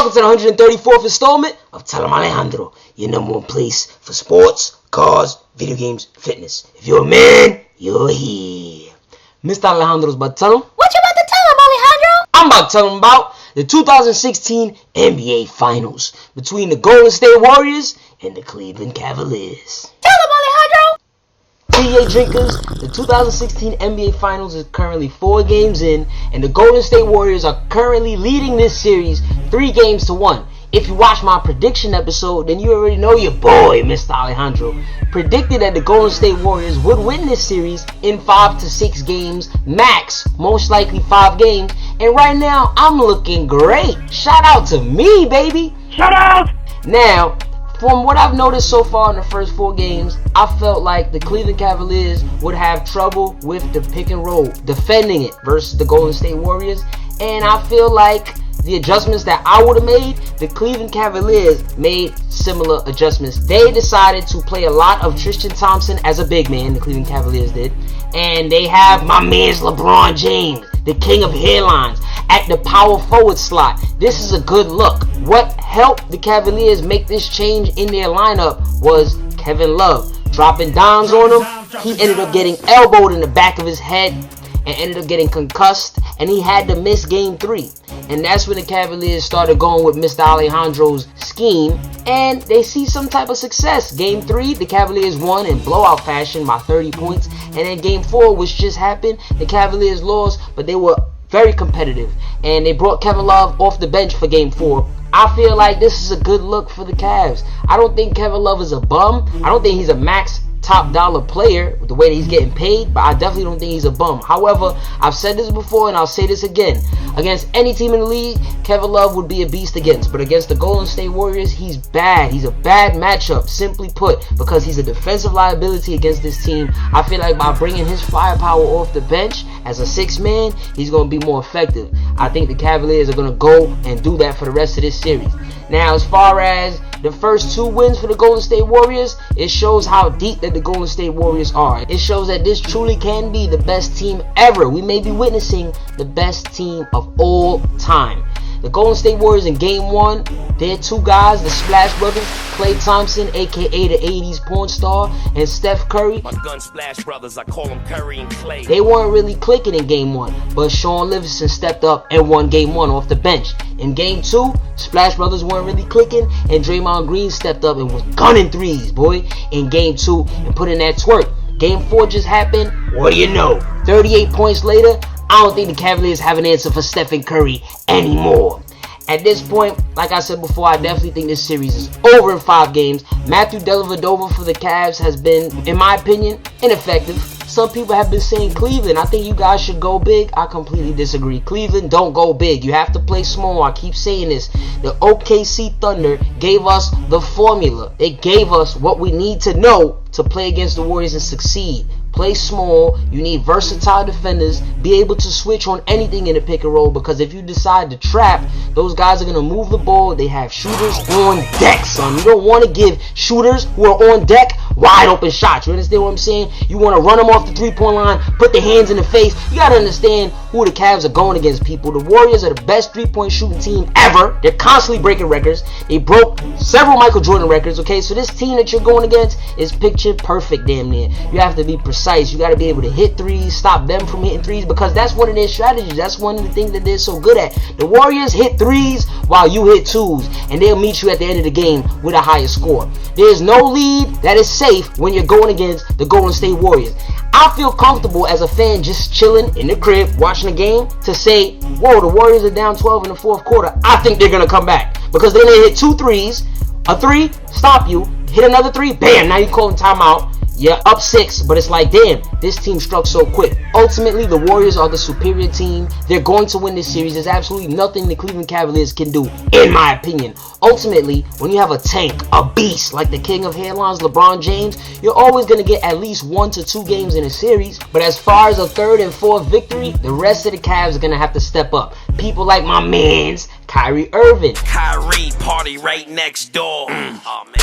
welcome to the 134th installment of Tell Em Alejandro, your number one place for sports, cars, video games, fitness. If you're a man, you're here. Mr. Alejandro's about to tell him. What you about to tell him, Alejandro? I'm about to tell him about the 2016 NBA Finals between the Golden State Warriors and the Cleveland Cavaliers. Tell him, Alejandro! TJ drinkers, the 2016 NBA Finals is currently 4 games in, and the Golden State Warriors are currently leading this series 3-1. If you watch my prediction episode, then you already know your boy, Mr. Alejandro, predicted that the Golden State Warriors would win this series in 5 to 6 games, max, most likely 5 games, and right now, I'm looking great. Shout out to me, baby. Shout out! Now, from what I've noticed so far in the first 4 games, I felt like the Cleveland Cavaliers would have trouble with the pick and roll, defending it versus the Golden State Warriors. And I feel like the adjustments that I would have made, the Cleveland Cavaliers made similar adjustments. They decided to play a lot of Tristan Thompson as a big man, the Cleveland Cavaliers did. And they have my man's LeBron James, the king of hairlines, at the power forward slot. This is a good look. What helped the Cavaliers make this change in their lineup was Kevin Love dropping dimes on him. He ended up getting elbowed in the back of his head and ended up getting concussed, and he had to miss game 3. And that's when the Cavaliers started going with Mr. Alejandro's scheme, and they see some type of success. Game 3, the Cavaliers won in blowout fashion by 30 points, and then game 4, which just happened, the Cavaliers lost, but they were very competitive, and they brought Kevin Love off the bench for game 4. I feel like this is a good look for the Cavs. I don't think Kevin Love is a bum. I don't think he's a max top dollar player with the way that he's getting paid, but I definitely don't think he's a bum. However, I've said this before and I'll say this again. Against any team in the league, Kevin Love would be a beast against, but against the Golden State Warriors, he's bad. He's a bad matchup, simply put, because he's a defensive liability against this team. I feel like by bringing his firepower off the bench as a 6-man, he's going to be more effective. I think the Cavaliers are going to go and do that for the rest of this series. Now, as far as the first 2 wins for the Golden State Warriors, it shows how deep that the Golden State Warriors are. It shows that this truly can be the best team ever. We may be witnessing the best team of all time. The Golden State Warriors in game 1, their 2 guys, the Splash Brothers, Klay Thompson, aka the 80s Pornstar, and Steph Curry. My gun Splash Brothers, I call them Curry and Klay. They weren't really clicking in game 1, but Shaun Livingston stepped up and won game 1 off the bench. In game 2, Splash Brothers weren't really clicking, and Draymond Green stepped up and was gunning threes, boy, in game 2 and put in that twerk. Game 4 just happened. What do you know? 38 points later, I don't think the Cavaliers have an answer for Stephen Curry anymore. At this point, like I said before, I definitely think this series is over in 5 games. Matthew Dellavedova for the Cavs has been, in my opinion, ineffective. Some people have been saying Cleveland, I think you guys should go big. I completely disagree. Cleveland, don't go big. You have to play small. I keep saying this. The OKC Thunder gave us the formula. They gave us what we need to know to play against the Warriors and succeed. Play small. You need versatile defenders. Be able to switch on anything in the pick and roll, because if you decide to trap, those guys are going to move the ball. They have shooters on deck, son. You don't want to give shooters who are on deck wide open shots. You understand what I'm saying? You want to run them off the 3-point line, put their hands in the face. You got to understand who the Cavs are going against, people. The Warriors are the best 3-point shooting team ever. They're constantly breaking records. They broke several Michael Jordan records, okay? So this team that you're going against is picture perfect, damn near. You have to be precise. You got to be able to hit threes, stop them from hitting threes, because that's one of their strategies. That's one of the things that they're so good at. The Warriors hit threes while you hit 2s, and they'll meet you at the end of the game with a higher score. There's no lead that is safe when you're going against the Golden State Warriors. I feel comfortable as a fan just chilling in the crib watching the game to say, whoa, the Warriors are down 12 in the 4th quarter. I think they're going to come back, because then they hit 2 threes, a 3, stop you, hit another 3, bam, now you're calling timeout. You're up 6, but it's like, damn, this team struck so quick. Ultimately, the Warriors are the superior team. They're going to win this series. There's absolutely nothing the Cleveland Cavaliers can do, in my opinion. Ultimately, when you have a tank, a beast like the king of hairlines, LeBron James, you're always going to get at least 1 to 2 games in a series. But as far as a 3rd and 4th victory, the rest of the Cavs are going to have to step up. People like my mans, Kyrie Irving. Kyrie, party right next door. Oh, man.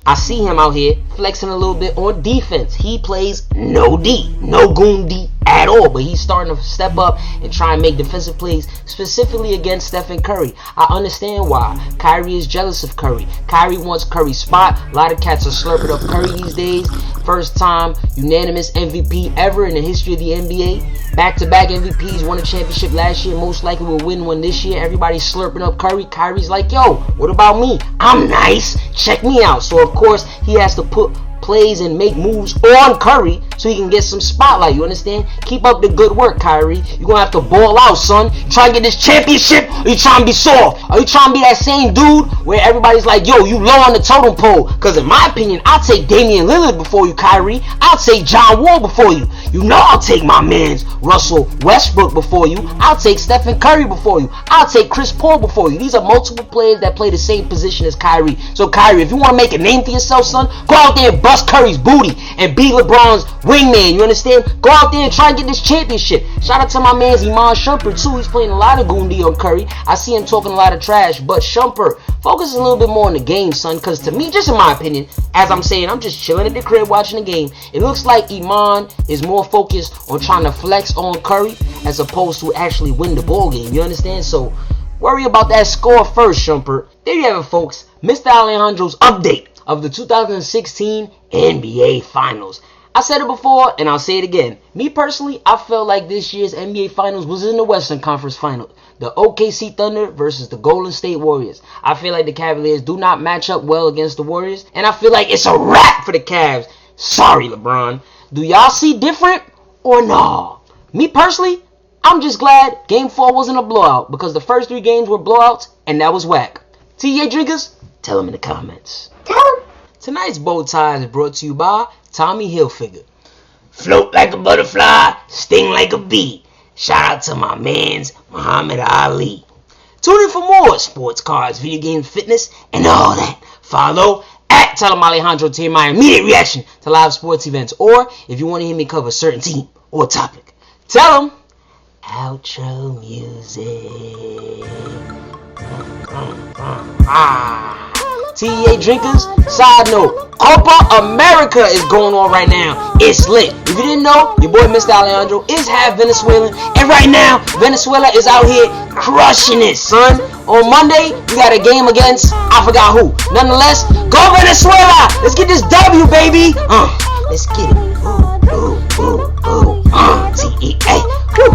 I see him out here flexing a little bit on defense. He plays no D, no goon D at all, but he's starting to step up and try and make defensive plays, specifically against Stephen Curry. I understand why. Kyrie is jealous of Curry. Kyrie wants Curry's spot. A lot of cats are slurping up Curry these days. First time unanimous MVP ever in the history of the NBA. Back-to-back MVPs, won a championship last year, most likely will win one this year. Everybody's slurping up Curry. Kyrie's like, yo, what about me? I'm nice. Check me out. So, of course, he has to put plays and make moves on Curry so he can get some spotlight. You understand? Keep up the good work, Kyrie. You're gonna have to ball out, son. You trying to get this championship, or you trying to be soft? Are you trying to be that same dude where everybody's like, yo, you low on the totem pole? Because in my opinion, I'll take Damian Lillard before you, Kyrie. I'll take John Wall before you. You know I'll take my man's Russell Westbrook before you. I'll take Stephen Curry before you. I'll take Chris Paul before you. These are multiple players that play the same position as Kyrie. So Kyrie, if you want to make a name for yourself, son, go out there and bust Curry's booty and be LeBron's wingman. You understand? Go out there and try and get this championship. Shout out to my man's Iman Shumpert too. He's playing a lot of Goondy on Curry. I see him talking a lot of trash, but Shumpert, focus a little bit more on the game, son, because to me, just in my opinion, as I'm saying, I'm just chilling at the crib watching the game. It looks like Iman is more focused on trying to flex on Curry as opposed to actually win the ball game. You understand? So worry about that score first, Shumpert. There you have it, folks. Mr. Alejandro's update of the 2016 NBA Finals. I said it before and I'll say it again. Me personally, I felt like this year's NBA Finals was in the Western Conference Finals. The OKC Thunder versus the Golden State Warriors. I feel like the Cavaliers do not match up well against the Warriors, and I feel like it's a wrap for the Cavs. Sorry, LeBron. Do y'all see different or no? Me personally, I'm just glad Game 4 wasn't a blowout, because the first 3 games were blowouts and that was whack. TA drinkers, tell them in the comments. Tonight's bow tie is brought to you by Tommy Hilfiger. Float like a butterfly, sting like a bee. Shout out to my mans, Muhammad Ali. Tune in for more sports cards, video games, fitness, and all that. Follow at Em Alejandro to hear my immediate reaction to live sports events, or if you want to hear me cover a certain team or topic. Tell them. Outro music. TA drinkers, side note, Copa America is going on right now. It's lit. If you didn't know, your boy Mr. Alejandro is half Venezuelan, and right now Venezuela is out here crushing it, son. On Monday, we got a game against I forgot who. Nonetheless, go Venezuela! Let's get this W, baby. Let's get it. Ooh, ooh, ooh, ooh. T-E-A. Woo.